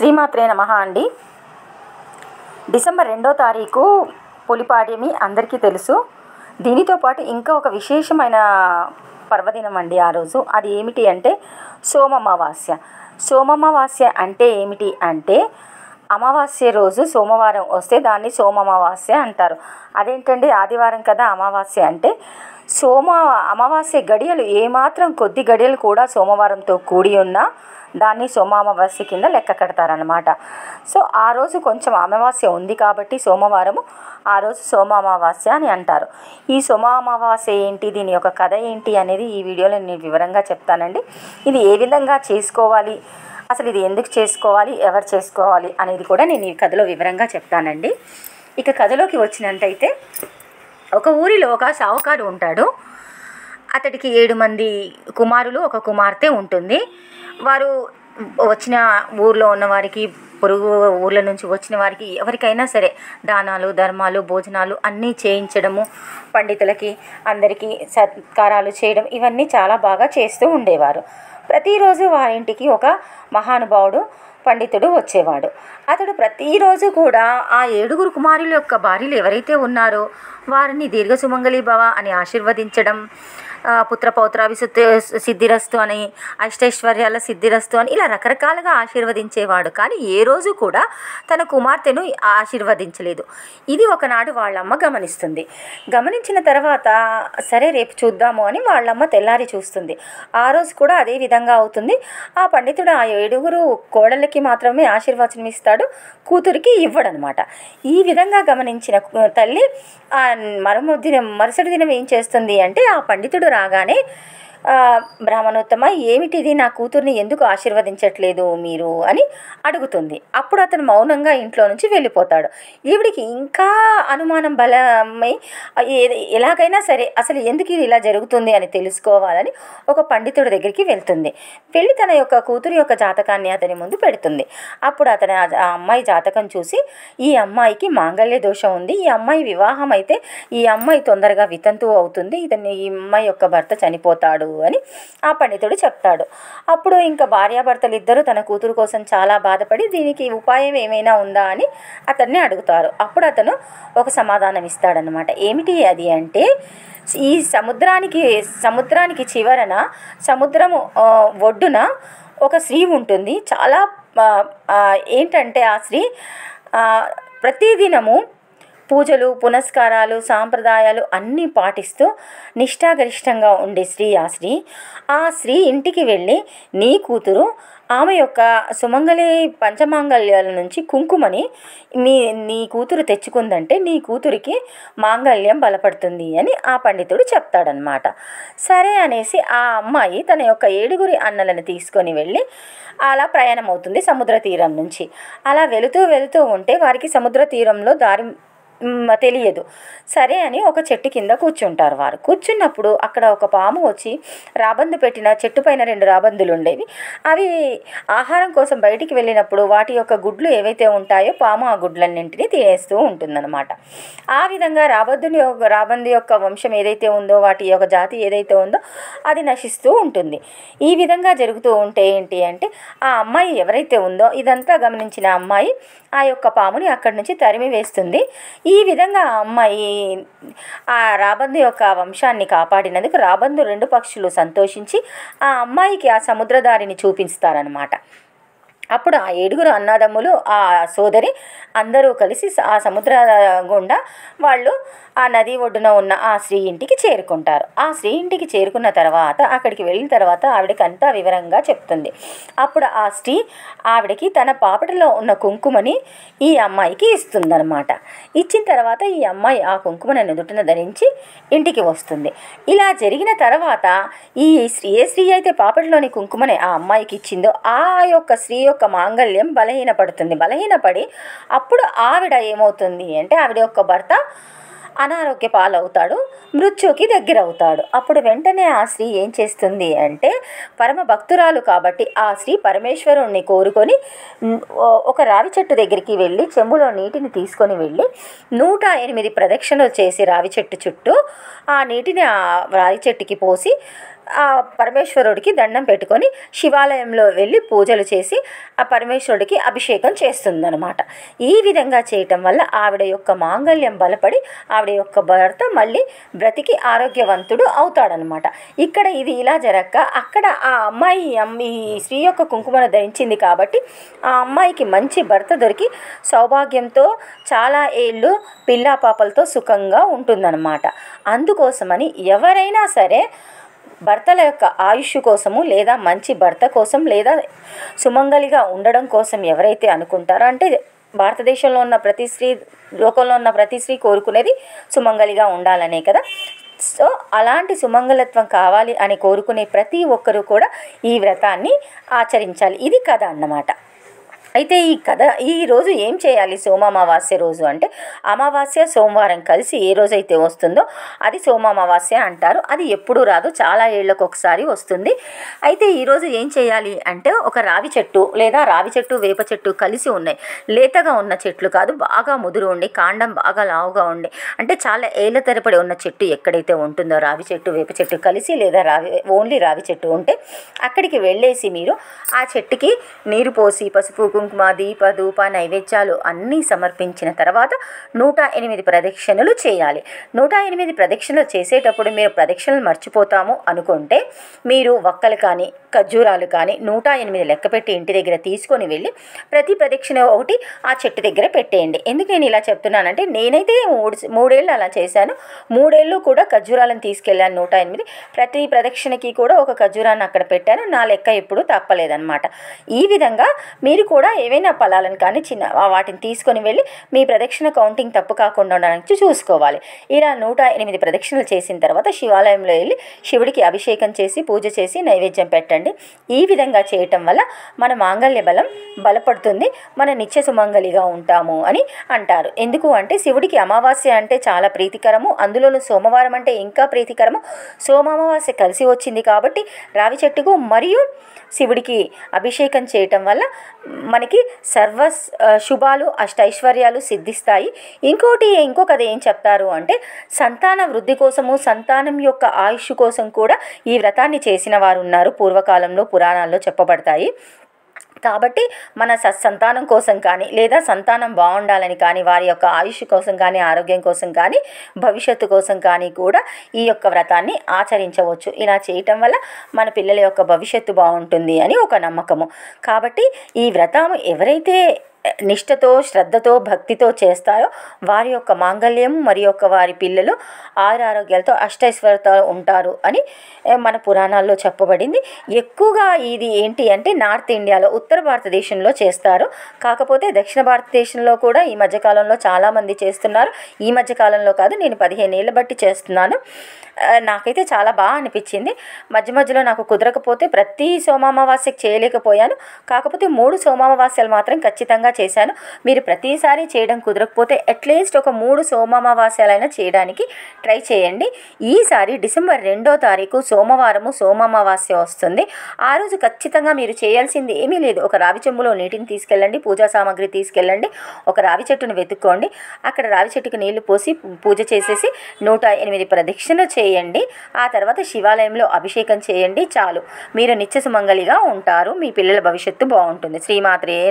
శ్రీమాత్రే నమః అండి. డిసెంబర్ 2వ తారీఖు పులిపాడ్యమి అందరికీ తెలుసు. దీనితో పాటు ఇంకా ఒక విశేషమైన పర్వదినం అండి ఆ రోజు. అది ఏమిటి అంటే సోమమావాస్య. సోమమావాస్య అంటే ఏమిటి అంటే అమావాస్య రోజు సోమవారం వస్తే దాన్ని సోమమావాస్య అంటారు. అదేంటండి, ఆదివారం కదా అమావాస్య అంటే. అమావాస్య గడియలు ఏమాత్రం కొద్ది గడియలు కూడా సోమవారంతో కూడి ఉన్నా దాన్ని సోమామావాస్య కింద లెక్క కడతారనమాట. సో ఆ రోజు కొంచెం అమావాస్య ఉంది కాబట్టి సోమవారము, ఆ రోజు సోమామావాస్య అని అంటారు. ఈ సోమామావాస్య ఏంటి, దీని యొక్క కథ ఏంటి అనేది ఈ వీడియోలో నేను వివరంగా చెప్తానండి. ఇది ఏ విధంగా చేసుకోవాలి, అసలు ఇది ఎందుకు చేసుకోవాలి, ఎవరు చేసుకోవాలి అనేది కూడా నేను ఈ కథలో వివరంగా చెప్తానండి. ఇక కథలోకి వచ్చినట్టయితే, ఒక ఊరిలో ఒక సావుకారు ఉంటాడు. అతడికి 7 మంది కుమారులు, ఒక కుమార్తె ఉంటుంది. వారు వచ్చిన ఊర్లో ఉన్న వారికి, పొరుగు ఊర్ల నుంచి వచ్చిన వారికి ఎవరికైనా సరే దానాలు, ధర్మాలు, భోజనాలు అన్నీ చేయించడము, పండితులకి అందరికీ సత్కారాలు చేయడం, ఇవన్నీ చాలా బాగా చేస్తూ ఉండేవారు. ప్రతిరోజు వారింటికి ఒక మహానుభావుడు, పండితుడు వచ్చేవాడు. అతడు ప్రతిరోజు కూడా ఆ 7 కుమారుల యొక్క భార్యలు ఎవరైతే ఉన్నారో వారిని దీర్ఘ సుమంగళి భవ అని ఆశీర్వదించడం, పుత్రపౌత్రాభి సిద్ధిరస్తు అని, అష్టైశ్వర్యాల సిద్ధిరస్తు అని ఇలా రకరకాలుగా ఆశీర్వదించేవాడు. కానీ ఏ రోజు కూడా తన కుమార్తెను ఆశీర్వదించలేదు. ఇది ఒకనాడు వాళ్ళమ్మ గమనిస్తుంది. గమనించిన తర్వాత సరే రేపు చూద్దాము అని వాళ్ళమ్మ తెల్లారి చూస్తుంది. ఆ రోజు కూడా అదే విధంగా అవుతుంది. ఆ పండితుడు ఆ 7 కోడళ్ళకి మాత్రమే ఆశీర్వచనం ఇస్తాడు, కూతురికి ఇవ్వడనమాట. ఈ విధంగా గమనించిన తల్లి మరుసటి దినం ఏం చేస్తుంది అంటే, ఆ పండితుడు రాగానే, బ్రాహ్మణోత్తమ ఏమిటిది, నా కూతుర్ని ఎందుకు ఆశీర్వదించట్లేదు మీరు అని అడుగుతుంది. అప్పుడు అతను మౌనంగా ఇంట్లో నుంచి వెళ్ళిపోతాడు. ఈవిడికి ఇంకా అనుమానం బలమై ఎలాగైనా సరే అసలు ఎందుకు ఇది ఇలా జరుగుతుంది అని తెలుసుకోవాలని ఒక పండితుడి దగ్గరికి వెళ్తుంది. వెళ్ళి తన యొక్క కూతురు యొక్క జాతకాన్ని అతని ముందు పెడుతుంది. అప్పుడు అతను ఆ అమ్మాయి జాతకం చూసి, ఈ అమ్మాయికి మాంగళ్య దోషం ఉంది, ఈ అమ్మాయి వివాహం అయితే ఈ అమ్మాయి తొందరగా వితంతువు అవుతుంది, ఈ అమ్మాయి యొక్క భర్త చనిపోతాడు అని ఆ పండితుడు చెప్తాడు. అప్పుడు ఇంకా భార్యాభర్తలు ఇద్దరు తన కూతురు కోసం చాలా బాధపడి దీనికి ఉపాయం ఏమైనా ఉందా అని అతన్ని అడుగుతారు. అప్పుడు అతను ఒక సమాధానం ఇస్తాడనమాట. ఏమిటి అది అంటే, ఈ సముద్రానికి చివరన, సముద్రము ఒడ్డున ఒక స్త్రీ ఉంటుంది. చాలా ఏంటంటే ఆ స్త్రీ ప్రతిదినము పూజలు, పునస్కారాలు, సాంప్రదాయాలు అన్నీ పాటిస్తూ నిష్ఠాగరిష్టంగా ఉండే స్త్రీ ఆ స్త్రీ ఇంటికి వెళ్ళి, నీ కూతురు ఆమె యొక్క సుమంగళి పంచమాంగళ్యాల నుంచి కుంకుమని నీ కూతురు తెచ్చుకుందంటే నీ కూతురికి మాంగళ్యం బలపడుతుంది అని ఆ పండితుడు చెప్తాడనమాట. సరే అనేసి ఆ అమ్మాయి తన యొక్క 7 అన్నలను తీసుకొని వెళ్ళి అలా ప్రయాణం అవుతుంది సముద్ర తీరం నుంచి. అలా వెళుతూ ఉంటే వారికి సముద్ర తీరంలో దారి తెలియదు. సరే అని ఒక చెట్టు కింద కూర్చుంటారు. వారు కూర్చున్నప్పుడు అక్కడ ఒక పాము వచ్చి రాబందు పెట్టిన చెట్టు పైన 2 రాబందులు ఉండేవి. అవి ఆహారం కోసం బయటికి వెళ్ళినప్పుడు వాటి యొక్క గుడ్లు ఏవైతే ఉంటాయో పాము ఆ గుడ్లన్నింటినీ తినేస్తూ ఉంటుందన్నమాట. ఆ విధంగా రాబందు యొక్క వంశం ఏదైతే ఉందో, వాటి యొక్క జాతి ఏదైతే ఉందో అది నశిస్తూ ఉంటుంది. ఈ విధంగా జరుగుతూ ఉంటే ఏంటి అంటే, ఆ అమ్మాయి ఎవరైతే ఉందో ఇదంతా గమనించిన అమ్మాయి ఆ యొక్క పాముని అక్కడి నుంచి తరిమి వేస్తుంది. ఈ విధంగా ఆ అమ్మాయి ఆ రాబందు యొక్క వంశాన్ని కాపాడినందుకు రాబందు 2 పక్షులు సంతోషించి ఆ అమ్మాయికి ఆ సముద్రదారిని చూపిస్తారనమాట. అప్పుడు ఆ 7 అన్నదమ్ములు, ఆ సోదరి అందరూ కలిసి ఆ సముద్ర గుండా వాళ్ళు ఆ నది ఒడ్డున ఉన్న ఆ స్త్రీ ఇంటికి చేరుకుంటారు. ఆ స్త్రీ ఇంటికి చేరుకున్న తర్వాత, అక్కడికి వెళ్ళిన తర్వాత ఆవిడకి అంతా వివరంగా చెప్తుంది. అప్పుడు ఆ స్త్రీ ఆవిడకి తన పాపటిలో ఉన్న కుంకుమని ఈ అమ్మాయికి ఇస్తుందన్నమాట. ఇచ్చిన తర్వాత ఈ అమ్మాయి ఆ కుంకుమని నుదుటిన ధరించి ఇంటికి వస్తుంది. ఇలా జరిగిన తర్వాత ఈ స్త్రీ ఏ స్త్రీ అయితే పాపటిలోని కుంకుమని ఆ అమ్మాయికి ఇచ్చిందో ఆ యొక్క స్త్రీ యొక్క మాంగళ్యం బలహీనపడి అప్పుడు ఆవిడ ఏమవుతుంది అంటే, ఆవిడ యొక్క భర్త అనారోగ్య పాలవుతాడు, మృత్యుకి దగ్గరవుతాడు. అప్పుడు వెంటనే ఆ స్త్రీ ఏం చేస్తుంది అంటే, పరమ భక్తురాలు కాబట్టి ఆ స్త్రీ పరమేశ్వరుణ్ణి కోరుకొని ఒక రావి చెట్టు దగ్గరికి వెళ్ళి చెంబులో నీటిని తీసుకొని వెళ్ళి 108 ప్రదక్షిణలు చేసి రావి చెట్టు చుట్టూ ఆ నీటిని ఆ రావి చెట్టుకి పోసి ఆ పరమేశ్వరుడికి దండం పెట్టుకొని శివాలయంలో వెళ్ళి పూజలు చేసి ఆ పరమేశ్వరుడికి అభిషేకం చేస్తుందన్నమాట. ఈ విధంగా చేయటం వల్ల ఆవిడ యొక్క మాంగళ్యం బలపడి ఆవిడ యొక్క భర్త మళ్ళీ బ్రతికి ఆరోగ్యవంతుడు అవుతాడనమాట. ఇక్కడ ఇది ఇలా జరగక అక్కడ ఆ అమ్మాయి ఈ స్త్రీ యొక్క కుంకుమను ధరించింది కాబట్టి ఆ అమ్మాయికి మంచి భర్త దొరికి సౌభాగ్యంతో చాలా ఏళ్ళు పిల్లా పాపలతో సుఖంగా ఉంటుందన్నమాట. అందుకోసమని ఎవరైనా సరే భర్తల యొక్క ఆయుష్ కోసము లేదా మంచి భర్త కోసం లేదా సుమంగలిగా ఉండడం కోసం ఎవరైతే అనుకుంటారో, అంటే భారతదేశంలో ఉన్న ప్రతి స్త్రీ, లోకంలో ఉన్న ప్రతి స్త్రీ కోరుకునేది సుమంగలిగా ఉండాలనే కదా. సో అలాంటి సుమంగళత్వం కావాలి అని కోరుకునే ప్రతి ఒక్కరూ కూడా ఈ వ్రతాన్ని ఆచరించాలి. ఇది కథ అన్నమాట. అయితే ఈ కథ ఈరోజు ఏం చేయాలి సోమామావాస్య రోజు అంటే, అమావాస్య సోమవారం కలిసి ఏ రోజైతే వస్తుందో అది సోమామావాస్య అంటారు. అది ఎప్పుడు రాదు, చాలా ఏళ్ళకు ఒకసారి వస్తుంది. అయితే ఈరోజు ఏం చేయాలి అంటే, ఒక రావి చెట్టు లేదా రావి చెట్టు వేప చెట్టు కలిసి ఉన్నాయి, లేతగా ఉన్న చెట్లు కాదు, బాగా ముదురు ఉండి కాండం బాగా లావుగా ఉండి, అంటే చాలా ఏళ్ళ తరబడి ఉన్న చెట్టు ఎక్కడైతే ఉంటుందో రావి చెట్టు వేప చెట్టు కలిసి లేదా ఓన్లీ రావి చెట్టు ఉంటే అక్కడికి వెళ్ళేసి మీరు ఆ చెట్టుకి నీరు పోసి పసుపు కుంకుమ దీప ధూప నైవేద్యాలు అన్నీ సమర్పించిన తర్వాత 108 ప్రదక్షిణలు చేయాలి. 108 ప్రదక్షిణలు చేసేటప్పుడు మీరు ప్రదక్షిణలు మర్చిపోతాము అనుకుంటే మీరు వక్కలు కానీ ఖర్జూరాలు కానీ 108 లెక్క పెట్టి ఇంటి దగ్గర తీసుకొని వెళ్ళి ప్రతి ప్రదక్షిణ ఒకటి ఆ చెట్టు దగ్గర పెట్టేయండి. ఎందుకు నేను ఇలా చెప్తున్నానంటే, నేనైతే మూడేళ్ళు అలా చేశాను. 3 ఏళ్ళు కూడా ఖర్జూరాలను తీసుకెళ్ళాను 108. ప్రతి ప్రదక్షిణకి కూడా ఒక ఖర్జూరాన్ని అక్కడ పెట్టాను. నా లెక్క ఎప్పుడు తప్పలేదన్నమాట. ఈ విధంగా మీరు కూడా ఏవైనా ఫలాలను కానీ వాటిని తీసుకొని వెళ్ళి మీ ప్రదక్షిణ కౌంటింగ్ తప్పు కాకుండా ఉండడానికి చూసుకోవాలి. ఇలా 108 ప్రదక్షిణలు చేసిన తర్వాత శివాలయంలో వెళ్ళి శివుడికి అభిషేకం చేసి పూజ చేసి నైవేద్యం పెట్టండి. ఈ విధంగా చేయటం వల్ల మన మాంగళ్య బలం బలపడుతుంది, మన నిత్య సుమంగలిగా ఉంటాము అని అంటారు. ఎందుకు అంటే శివుడికి అమావాస్య అంటే చాలా ప్రీతికరము, అందులోనూ సోమవారం అంటే ఇంకా ప్రీతికరము. సోమామావాస్య కలిసి వచ్చింది కాబట్టి రావి చెట్టుకు మరియు శివుడికి అభిషేకం చేయటం వల్ల మనకి సర్వ శుభాలు అష్టైశ్వర్యాలు సిద్ధిస్తాయి. ఇంకొకది ఏం చెప్తారు అంటే, సంతాన వృద్ధి కోసము సంతానం యొక్క ఆయుష్ కోసం కూడా ఈ వ్రతాన్ని చేసిన వారు ఉన్నారు. పూర్వకాలంలో పురాణాల్లో చెప్పబడతాయి. కాబట్టి మన సంతానం కోసం కానీ లేదా సంతానం బాగుండాలని కానీ వారి యొక్క ఆయుష్ కోసం కానీ ఆరోగ్యం కోసం కానీ భవిష్యత్తు కోసం కానీ కూడా ఈ యొక్క వ్రతాన్ని ఆచరించవచ్చు. ఇలా చేయటం వల్ల మన పిల్లల యొక్క భవిష్యత్తు బాగుంటుంది అని ఒక నమ్మకము. కాబట్టి ఈ వ్రతం ఎవరైతే నిష్ఠతో శ్రద్ధతో భక్తితో చేస్తారో వారి యొక్క మాంగళ్యం మరి యొక్క వారి పిల్లలు ఆరోగ్యాలతో అష్టైశ్వర్యతో ఉంటారు అని మన పురాణాల్లో చెప్పబడింది. ఎక్కువగా ఇది ఏంటి అంటే నార్త్ ఇండియాలో ఉత్తర భారతదేశంలో చేస్తారు. కాకపోతే దక్షిణ భారతదేశంలో కూడా ఈ మధ్యకాలంలో చాలామంది చేస్తున్నారు. ఈ మధ్యకాలంలో కాదు, నేను 15 ఏళ్ళ బట్టి చేస్తున్నాను. నాకైతే చాలా బాగా అనిపించింది. మధ్యలో నాకు కుదరకపోతే ప్రతి సోమామావాస్యకి చేయలేకపోయాను. కాకపోతే 3 సోమామావాస్యలు మాత్రం ఖచ్చితంగా చేశాను. మీరు ప్రతిసారి చేయడం కుదరకపోతే అట్లీస్ట్ ఒక 3 సోమామావాస్యాలైనా చేయడానికి ట్రై చేయండి. ఈసారి డిసెంబర్ 2వ తారీఖు సోమవారము సోమామావాస్య వస్తుంది. ఆ రోజు ఖచ్చితంగా మీరు చేయాల్సింది ఏమీ లేదు. ఒక రావి చెంబులో నీటిని తీసుకెళ్ళండి, పూజా సామాగ్రి తీసుకెళ్ళండి, ఒక రావి చెట్టును వెతుక్కోండి, అక్కడ రావి చెట్టుకు నీళ్లు పోసి పూజ చేసేసి 108 ప్రదక్షిణ చేయండి. ఆ తర్వాత శివాలయంలో అభిషేకం చేయండి. చాలు, మీరు నిత్య సుమంగలిగా ఉంటారు. మీ పిల్లల భవిష్యత్తు బాగుంటుంది. శ్రీమాత్రే.